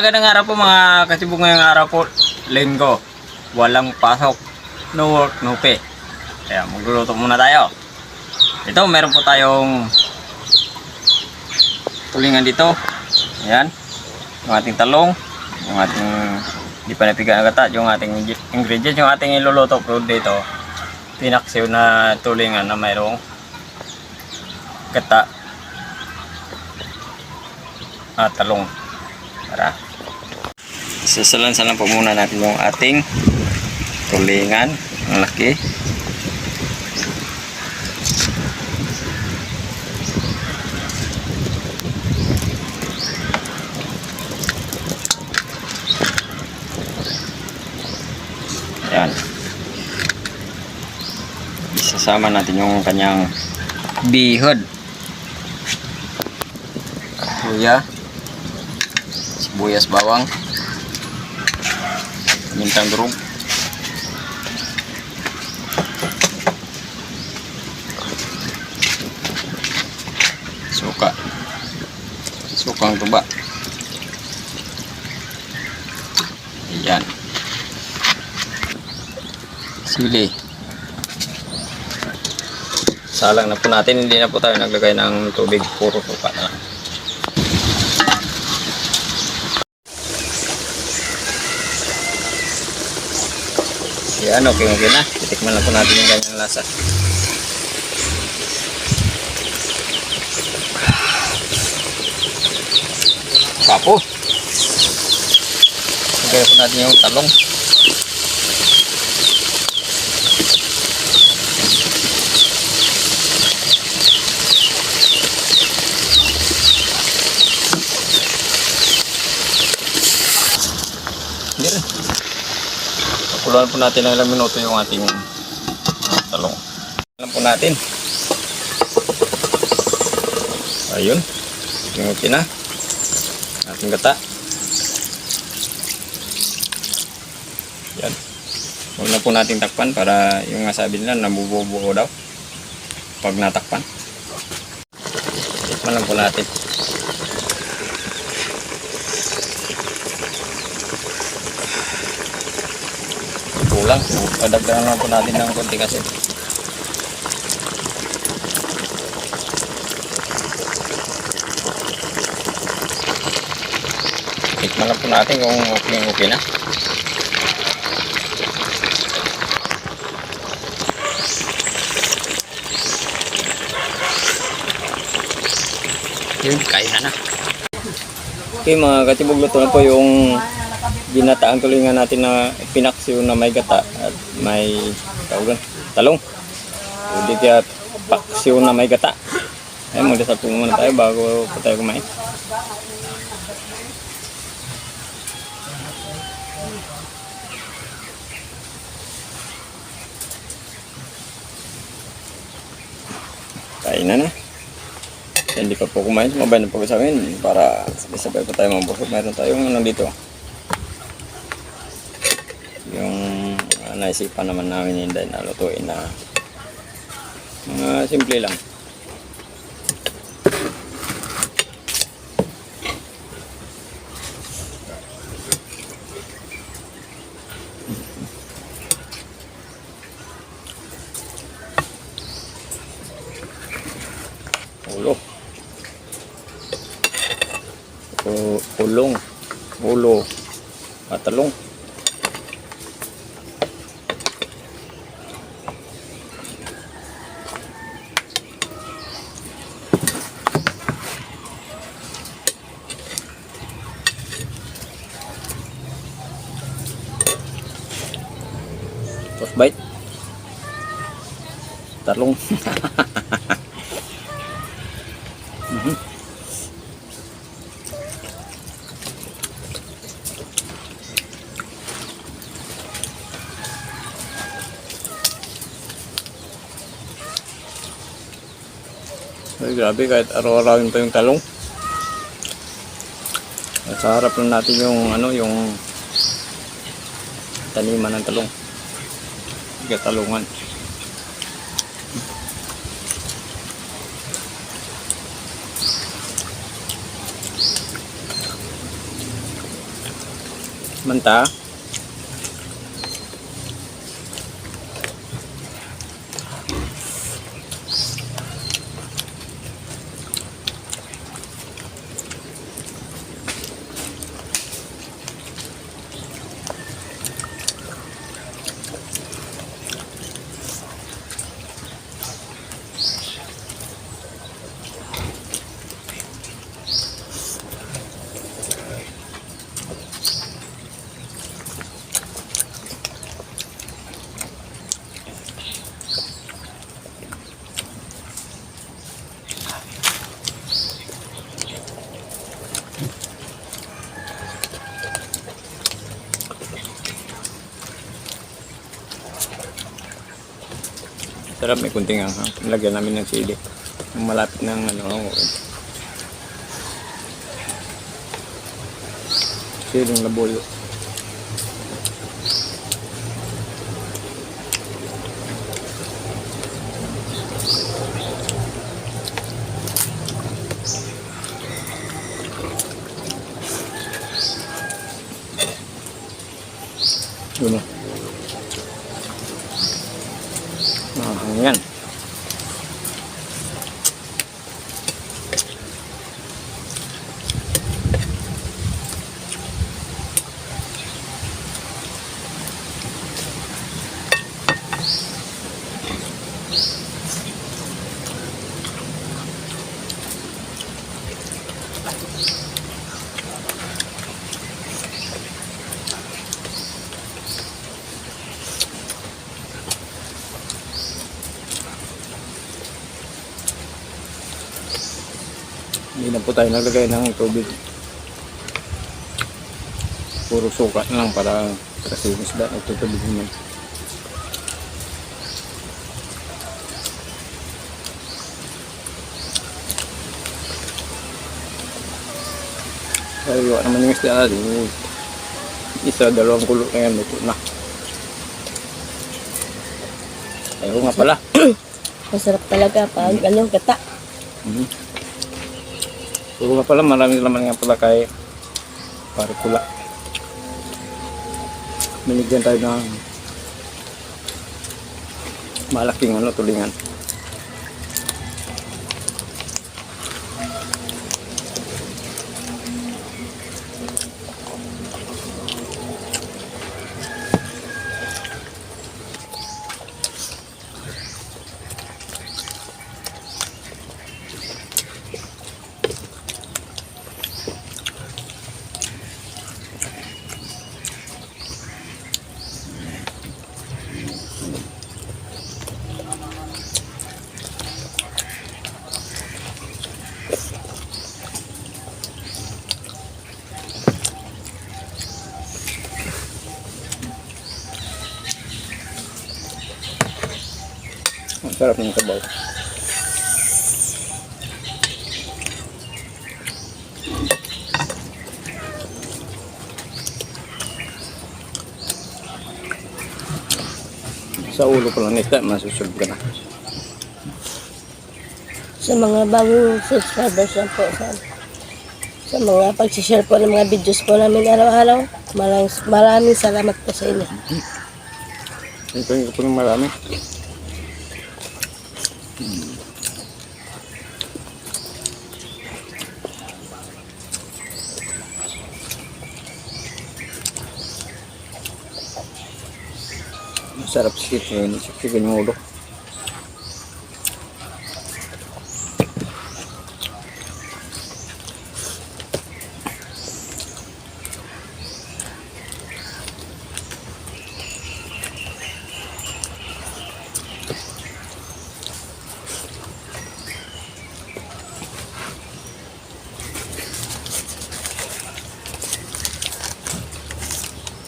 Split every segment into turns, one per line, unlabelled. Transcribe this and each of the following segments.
Magandang araw po mga katibong, ngayong araw po, linggo. Walang pasok. No work, no pay. Kaya magluluto muna tayo. Ito, meron po tayong tulingan dito. Ayan. Yung ating talong. Yung ating hindi pa napigan agad, yung ating ingredients. Yung ating iluluto po dito. Pinaksiw na tulingan na mayroong gata at talong. Tara. Sasalan-salan po muna natin yung ating tulingan. Ang laki. Ayan. Isasama natin yung kanyang bihod. Luya. Sibuyas, bawang, bintang durog, sukang tuba. Ayan. Sili. Salang na po natin, hindi na po tayo naglagay ng tubig, puro suka na lang. Yan, okay na. Titikman lang po natin yung ganyang lasa. Papo. Lagay po natin yung talong. Hindi rin. Pakuluan po natin ng ilang minuto yung ating talong. Alam po natin. Ayun. Okay na. Ating gata. Yan. Huwag na po natin takpan para yung nga sabi nila nabubuo daw pag natakpan. Tikman lang po natin. Kulang. Padagdagan lang po natin ng konti kasi. Tikman lang po natin kung okay na. Yun, kain na. Okay mga katibog, luto na po yung ginataang tulingan natin na pinaksiw na may gata at may talong. Hindi kaya paksiw na may gata. Ay, magdasal po muna tayo bago po tayo kumain. Kain na. Hindi pa po kumain, sumabay na po sa amin para sabay-sabay po tayo mabusog. Mayroon tayong dito. Yung naisipan naman namin hindi na lutuin na mga simple lang. Ulo at talong. First bite. Talong. Ay, grabe, kahit araw-arawin pa yung talong. At sa harap lang natin yung yung taniman ng talong. Talungan. Manta. Sarap, may kunting anghang. Lagyan namin ng sili. Yung malapit ng siling labuyo. Yun o. Yan. Hindi na po tayo naglagay ng tubig. Puro suka na lang para kasi yung isda ito tubig naman. Kaya naman yung isda natin. Isa, dalawang kulo na yan. Ito na. Ayaw nga pala.
Masarap talaga pag gata.
Puro nga pala, maraming laman nga pala kay pare pula. Binigyan tayo ng malaking tulingan. Ang sarap ng sabaw. Sa ulo ko lang nita, masusunod ka na.
Sa mga bagong subscribers lang po, sa mga pag-share po ng mga videos po namin araw-araw, maraming salamat po sa inyo.
Thank you po ng marami. Masarap sikin yung ulo.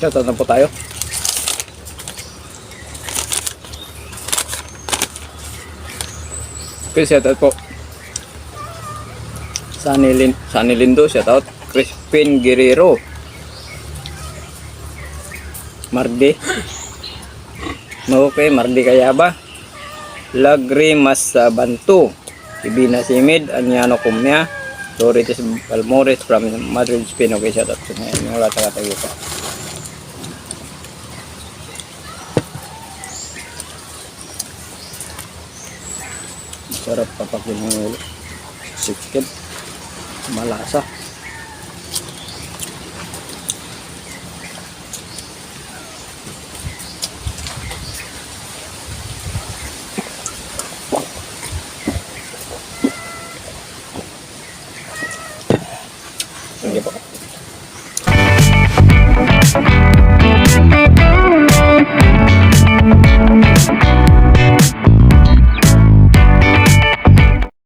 Shoutout na po tayo. Okay, shoutout po. Sunny Lindo, shoutout. Crispin Guerrero. Mardi. Okay, Mardi Kayaba. Lagrimas Bantu. Ibina Simid, Anyano Kumya. Doritis Balmores from Madrid, Spain. Okay, shoutout sa mga lahat-lahat.
Sarap papakin ng ulo. Sikip. Malasa.
Sige po.